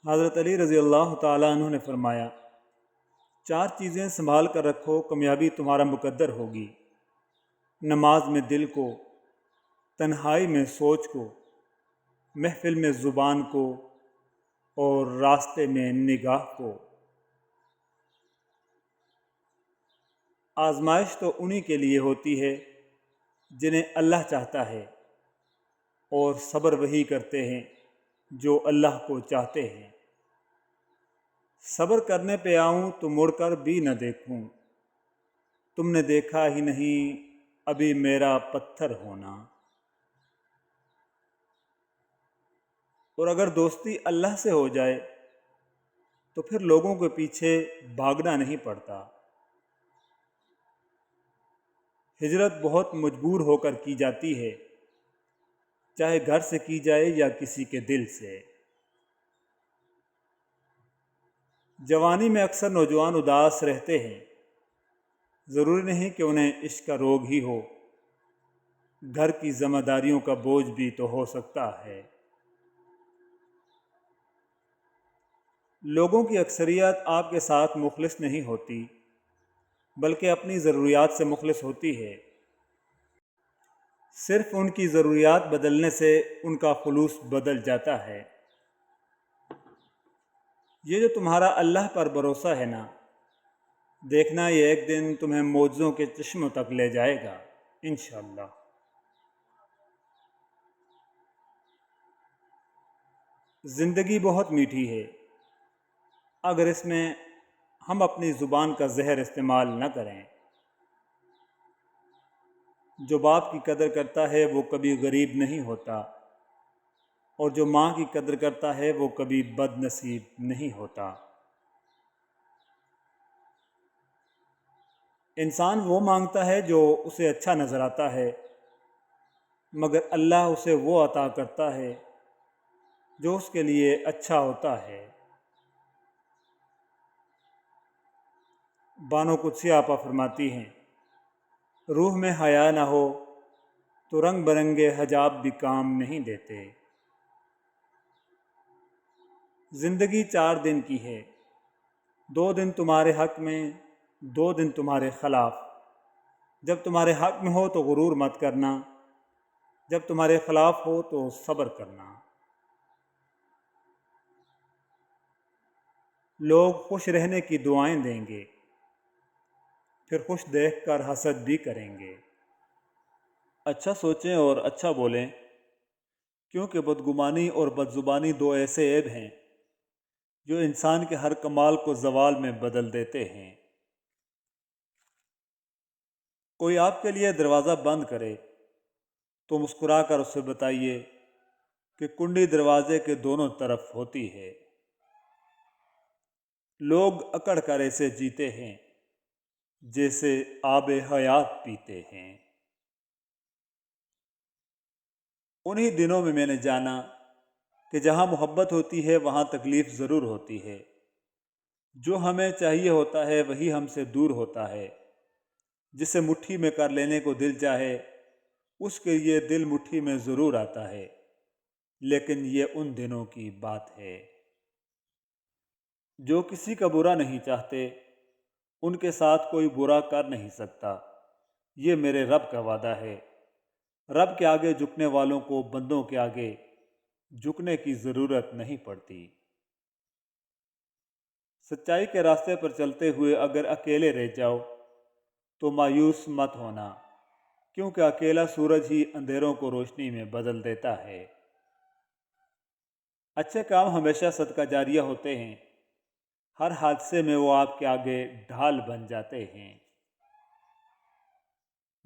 حضرت علی رضی اللہ تعالیٰ عنہ نے فرمایا، چار چیزیں سنبھال کر رکھو، کامیابی تمہارا مقدر ہوگی۔ نماز میں دل کو، تنہائی میں سوچ کو، محفل میں زبان کو، اور راستے میں نگاہ کو۔ آزمائش تو انہی کے لیے ہوتی ہے جنہیں اللہ چاہتا ہے، اور صبر وہی کرتے ہیں جو اللہ کو چاہتے ہیں۔ صبر کرنے پہ آؤں تو مڑ کر بھی نہ دیکھوں، تم نے دیکھا ہی نہیں ابھی میرا پتھر ہونا۔ اور اگر دوستی اللہ سے ہو جائے تو پھر لوگوں کے پیچھے بھاگنا نہیں پڑتا۔ ہجرت بہت مجبور ہو کر کی جاتی ہے، چاہے گھر سے کی جائے یا کسی کے دل سے۔ جوانی میں اکثر نوجوان اداس رہتے ہیں، ضروری نہیں کہ انہیں عشق کا روگ ہی ہو، گھر کی ذمہ داریوں کا بوجھ بھی تو ہو سکتا ہے۔ لوگوں کی اکثریت آپ کے ساتھ مخلص نہیں ہوتی، بلکہ اپنی ضروریات سے مخلص ہوتی ہے۔ صرف ان کی ضروریات بدلنے سے ان کا خلوص بدل جاتا ہے۔ یہ جو تمہارا اللہ پر بھروسہ ہے نا، دیکھنا یہ ایک دن تمہیں معجزوں کے چشموں تک لے جائے گا انشاءاللہ۔ زندگی بہت میٹھی ہے، اگر اس میں ہم اپنی زبان کا زہر استعمال نہ کریں۔ جو باپ کی قدر کرتا ہے وہ کبھی غریب نہیں ہوتا، اور جو ماں کی قدر کرتا ہے وہ کبھی بد نصیب نہیں ہوتا۔ انسان وہ مانگتا ہے جو اسے اچھا نظر آتا ہے، مگر اللہ اسے وہ عطا کرتا ہے جو اس کے لیے اچھا ہوتا ہے۔ بانو قدسی آپا فرماتی ہیں، روح میں حیا نہ ہو تو رنگ برنگے حجاب بھی کام نہیں دیتے۔ زندگی 4 دن کی ہے، 2 دن تمہارے حق میں، 2 دن تمہارے خلاف۔ جب تمہارے حق میں ہو تو غرور مت کرنا، جب تمہارے خلاف ہو تو صبر کرنا۔ لوگ خوش رہنے کی دعائیں دیں گے، پھر خوش دیکھ کر حسد بھی کریں گے۔ اچھا سوچیں اور اچھا بولیں، کیونکہ بدگمانی اور بدزبانی 2 ایسے عیب ہیں جو انسان کے ہر کمال کو زوال میں بدل دیتے ہیں۔ کوئی آپ کے لیے دروازہ بند کرے تو مسکرا کر اسے بتائیے کہ کنڈی دروازے کے دونوں طرف ہوتی ہے۔ لوگ اکڑ کر ایسے جیتے ہیں جیسے آب حیات پیتے ہیں۔ انہی دنوں میں میں نے جانا کہ جہاں محبت ہوتی ہے وہاں تکلیف ضرور ہوتی ہے۔ جو ہمیں چاہیے ہوتا ہے وہی ہم سے دور ہوتا ہے۔ جسے مٹھی میں کر لینے کو دل چاہے اس کے لیے دل مٹھی میں ضرور آتا ہے، لیکن یہ ان دنوں کی بات ہے۔ جو کسی کا برا نہیں چاہتے ان کے ساتھ کوئی برا کر نہیں سکتا، یہ میرے رب کا وعدہ ہے۔ رب کے آگے جھکنے والوں کو بندوں کے آگے جھکنے کی ضرورت نہیں پڑتی۔ سچائی کے راستے پر چلتے ہوئے اگر اکیلے رہ جاؤ تو مایوس مت ہونا، کیونکہ اکیلا سورج ہی اندھیروں کو روشنی میں بدل دیتا ہے۔ اچھے کام ہمیشہ صدقہ جاریہ ہوتے ہیں، ہر حادثے میں وہ آپ کے آگے ڈھال بن جاتے ہیں۔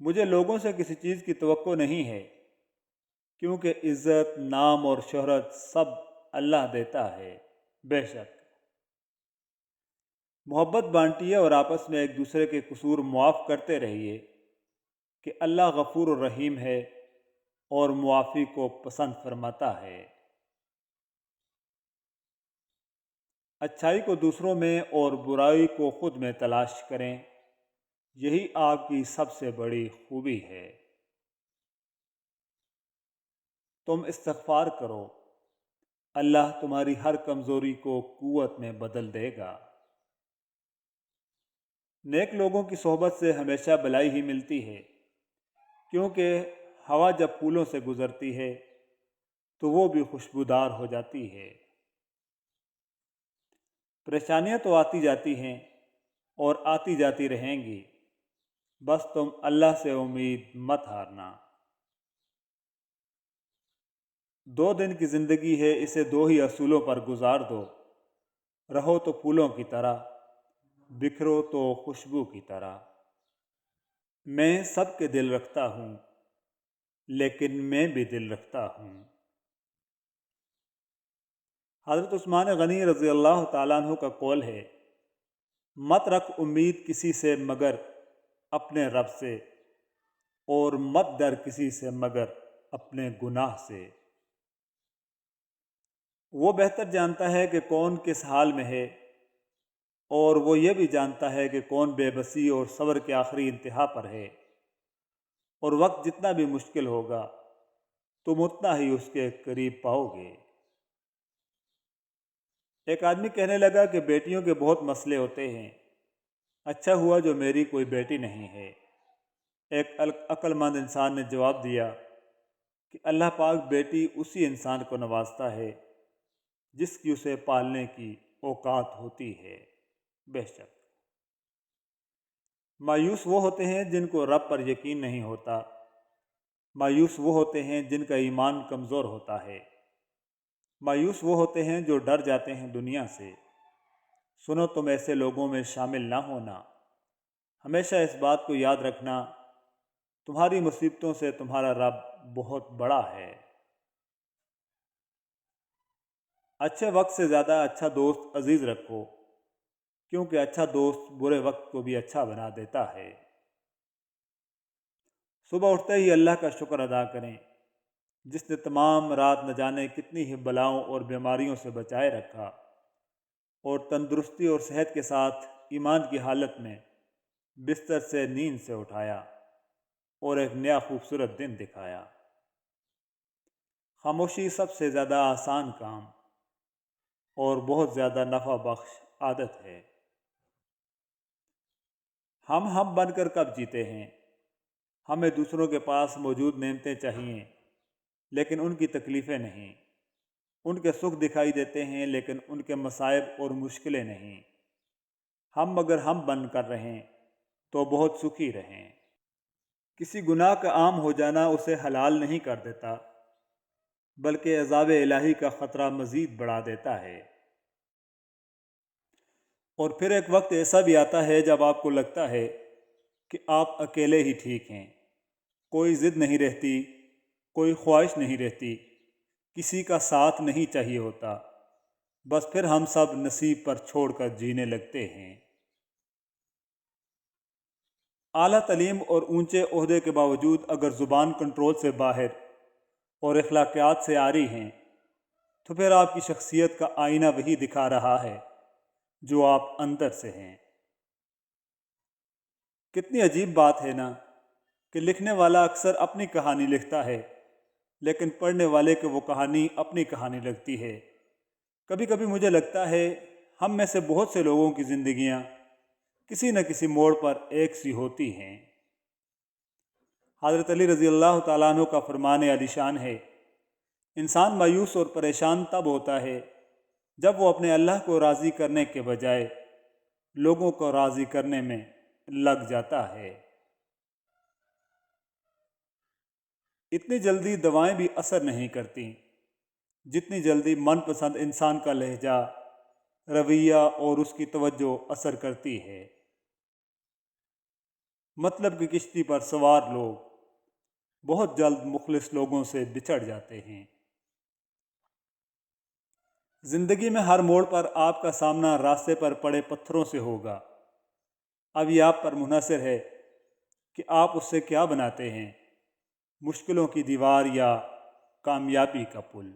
مجھے لوگوں سے کسی چیز کی توقع نہیں ہے، کیونکہ عزت، نام اور شہرت سب اللہ دیتا ہے۔ بے شک محبت بانٹیے اور آپس میں ایک دوسرے کے قصور معاف کرتے رہیے کہ اللہ غفور الرحیم ہے اور معافی کو پسند فرماتا ہے۔ اچھائی کو دوسروں میں اور برائی کو خود میں تلاش کریں، یہی آپ کی سب سے بڑی خوبی ہے۔ تم استغفار کرو، اللہ تمہاری ہر کمزوری کو قوت میں بدل دے گا۔ نیک لوگوں کی صحبت سے ہمیشہ بھلائی ہی ملتی ہے، کیونکہ ہوا جب پھولوں سے گزرتی ہے تو وہ بھی خوشبودار ہو جاتی ہے۔ پریشانیاں تو آتی جاتی ہیں اور آتی جاتی رہیں گی، بس تم اللہ سے امید مت ہارنا۔ 2 دن کی زندگی ہے، اسے 2 ہی اصولوں پر گزار دو، رہو تو پھولوں کی طرح، بکھرو تو خوشبو کی طرح۔ میں سب کے دل رکھتا ہوں، لیکن میں بھی دل رکھتا ہوں۔ حضرت عثمان غنی رضی اللہ تعالیٰ عنہ کا قول ہے، مت رکھ امید کسی سے مگر اپنے رب سے، اور مت ڈر کسی سے مگر اپنے گناہ سے۔ وہ بہتر جانتا ہے کہ کون کس حال میں ہے، اور وہ یہ بھی جانتا ہے کہ کون بے بسی اور صبر کے آخری انتہا پر ہے، اور وقت جتنا بھی مشکل ہوگا تم اتنا ہی اس کے قریب پاؤ گے۔ ایک آدمی کہنے لگا کہ بیٹیوں کے بہت مسئلے ہوتے ہیں، اچھا ہوا جو میری کوئی بیٹی نہیں ہے۔ ایک عقل مند انسان نے جواب دیا کہ اللہ پاک بیٹی اسی انسان کو نوازتا ہے جس کی اسے پالنے کی اوقات ہوتی ہے۔ بے شک مایوس وہ ہوتے ہیں جن کو رب پر یقین نہیں ہوتا، مایوس وہ ہوتے ہیں جن کا ایمان کمزور ہوتا ہے، مایوس وہ ہوتے ہیں جو ڈر جاتے ہیں دنیا سے۔ سنو تم ایسے لوگوں میں شامل نہ ہونا، ہمیشہ اس بات کو یاد رکھنا، تمہاری مصیبتوں سے تمہارا رب بہت بڑا ہے۔ اچھے وقت سے زیادہ اچھا دوست عزیز رکھو، کیونکہ اچھا دوست برے وقت کو بھی اچھا بنا دیتا ہے۔ صبح اٹھتے ہی اللہ کا شکر ادا کریں، جس نے تمام رات نہ جانے کتنی ہی بلاؤں اور بیماریوں سے بچائے رکھا، اور تندرستی اور صحت کے ساتھ ایمان کی حالت میں بستر سے نیند سے اٹھایا اور ایک نیا خوبصورت دن دکھایا۔ خاموشی سب سے زیادہ آسان کام اور بہت زیادہ نفع بخش عادت ہے۔ ہم بن کر کب جیتے ہیں؟ ہمیں دوسروں کے پاس موجود نعمتیں چاہیے لیکن ان کی تکلیفیں نہیں، ان کے سکھ دکھائی دیتے ہیں لیکن ان کے مصائب اور مشکلیں نہیں۔ اگر ہم بن کر رہیں تو بہت سکھی رہیں۔ کسی گناہ کا عام ہو جانا اسے حلال نہیں کر دیتا، بلکہ عذاب الہی کا خطرہ مزید بڑھا دیتا ہے۔ اور پھر ایک وقت ایسا بھی آتا ہے جب آپ کو لگتا ہے کہ آپ اکیلے ہی ٹھیک ہیں، کوئی ضد نہیں رہتی، کوئی خواہش نہیں رہتی، کسی کا ساتھ نہیں چاہیے ہوتا، بس پھر ہم سب نصیب پر چھوڑ کر جینے لگتے ہیں۔ اعلیٰ تعلیم اور اونچے عہدے کے باوجود اگر زبان کنٹرول سے باہر اور اخلاقیات سے عاری ہیں تو پھر آپ کی شخصیت کا آئینہ وہی دکھا رہا ہے جو آپ اندر سے ہیں۔ کتنی عجیب بات ہے نا کہ لکھنے والا اکثر اپنی کہانی لکھتا ہے لیکن پڑھنے والے کو وہ کہانی اپنی کہانی لگتی ہے۔ کبھی کبھی مجھے لگتا ہے ہم میں سے بہت سے لوگوں کی زندگیاں کسی نہ کسی موڑ پر ایک سی ہوتی ہیں۔ حضرت علی رضی اللہ تعالیٰ عنہ کا فرمان عالی شان ہے، انسان مایوس اور پریشان تب ہوتا ہے جب وہ اپنے اللہ کو راضی کرنے کے بجائے لوگوں کو راضی کرنے میں لگ جاتا ہے۔ اتنی جلدی دوائیں بھی اثر نہیں کرتی جتنی جلدی من پسند انسان کا لہجہ، رویہ اور اس کی توجہ اثر کرتی ہے۔ مطلب کہ کشتی پر سوار لوگ بہت جلد مخلص لوگوں سے بچھڑ جاتے ہیں۔ زندگی میں ہر موڑ پر آپ کا سامنا راستے پر پڑے پتھروں سے ہوگا۔ اب یہ آپ پر منحصر ہے کہ آپ اس سے کیا بناتے ہیں، مشکلوں کی دیوار یا کامیابی کا پل۔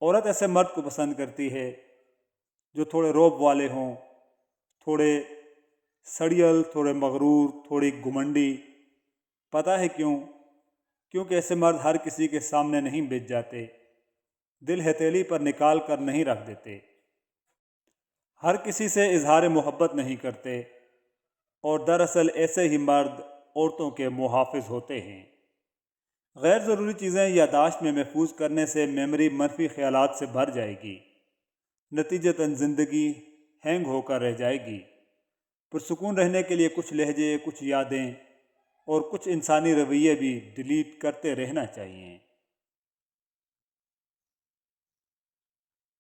عورت ایسے مرد کو پسند کرتی ہے جو تھوڑے روب والے ہوں، تھوڑے سڑیل، تھوڑے مغرور، تھوڑی گھمنڈی۔ پتہ ہے کیوں؟ کیونکہ ایسے مرد ہر کسی کے سامنے نہیں بیچ جاتے، دل ہتھیلی پر نکال کر نہیں رکھ دیتے، ہر کسی سے اظہار محبت نہیں کرتے، اور دراصل ایسے ہی مرد عورتوں کے محافظ ہوتے ہیں۔ غیر ضروری چیزیں یادداشت میں محفوظ کرنے سے میموری منفی خیالات سے بھر جائے گی، نتیجتاً زندگی ہینگ ہو کر رہ جائے گی۔ پرسکون رہنے کے لیے کچھ لہجے، کچھ یادیں اور کچھ انسانی رویے بھی ڈیلیٹ کرتے رہنا چاہیے۔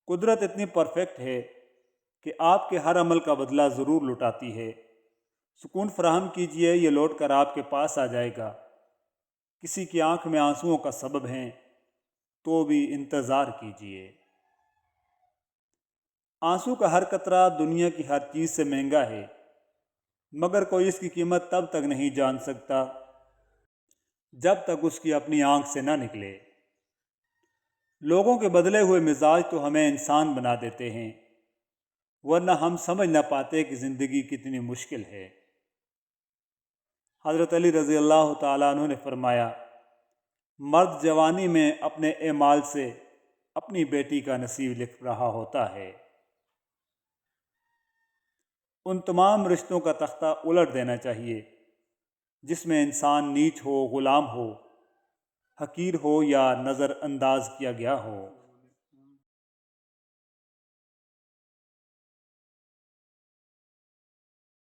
قدرت اتنی پرفیکٹ ہے کہ آپ کے ہر عمل کا بدلہ ضرور لوٹاتی ہے۔ سکون فراہم کیجیے، یہ لوٹ کر آپ کے پاس آ جائے گا۔ کسی کی آنکھ میں آنسوؤں کا سبب ہیں تو بھی انتظار کیجیے۔ آنسو کا ہر قطرہ دنیا کی ہر چیز سے مہنگا ہے، مگر کوئی اس کی قیمت تب تک نہیں جان سکتا جب تک اس کی اپنی آنکھ سے نہ نکلے۔ لوگوں کے بدلے ہوئے مزاج تو ہمیں انسان بنا دیتے ہیں، ورنہ ہم سمجھ نہ پاتے کہ زندگی کتنی مشکل ہے۔ حضرت علی رضی اللہ تعالیٰ عنہ نے فرمایا، مرد جوانی میں اپنے اعمال سے اپنی بیٹی کا نصیب لکھ رہا ہوتا ہے۔ ان تمام رشتوں کا تختہ الٹ دینا چاہیے جس میں انسان نیچ ہو، غلام ہو، حقیر ہو یا نظر انداز کیا گیا ہو۔